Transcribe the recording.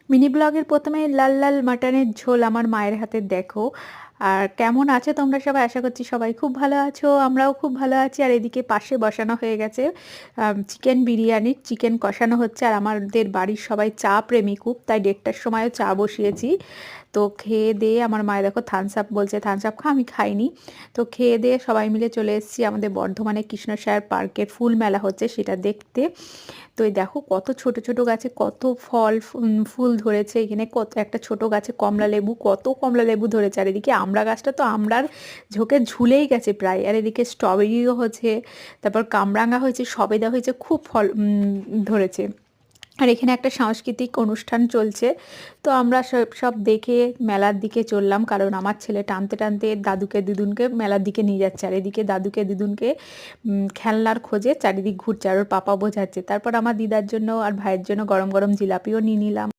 Mini ব্লগের ১ম এই লাল, লাল মাটনের ঝোল আমার মায়ের হাতের দেখো। আর কেমন আছো তোমরা সবাই? আশা করছি সবাই খুব ভালো আছো। আমরাও খুব ভালো আছি। আর এদিকে পাশে বসানো হয়ে গেছে চিকেন বিরিয়ানি। চিকেন কষানো হচ্ছে আর আমাদের বাড়ির সবাই চা প্রেমী খুব। তাই ১:৩০ সময়ও চা বসিয়েছি। তো খেয়ে দেয়ে আমার মায়ে দেখো থামস আপ বলছে, "থামস আপ খা।" আমি খাইনি। তো খেয়ে দেয়ে সবাই মিলে চলে এসেছি আমাদের বর্ধমানে কৃষ্ণসায়র পার্কের ফুল মেলা হচ্ছে সেটা দেখতে। তো এই দেখো কত ছোট ছোট গাছে কত ফুল ধরেছে। এখানে কত একটা ছোট গাছে কমলা লেবু, কত কমলা লেবু ধরেছে। আর এদিকে আমড়া গাছটা তো আমড়ার ঝোঁকে ঝুলেই গেছে প্রায়। আর এদিকে স্ট্রবেরিও হয়েছে, তারপর কামরাঙা হয়েছে, সবেদা হয়েছে, খুব ফল ধরেছে। আর এখানে একটা সাংস্কৃতিক অনুষ্ঠান চলছে। তো আমরা সব সব দেখে মেলার দিকে চললাম, কারণ আমার ছেলে টানতে টানতে দাদুকে দিদুনকে মেলার দিকে নিয়ে যাচ্ছে। আর এদিকে দাদুকে দিদুনকে খেলনার খোঁজে চারিদিক ঘুরছে আর ওর পাপা বোঝাচ্ছে। তারপর আমার দিদার জন্য আর ভাইয়ের জন্য গরম গরম জিলাপিও নিয়ে নিলাম।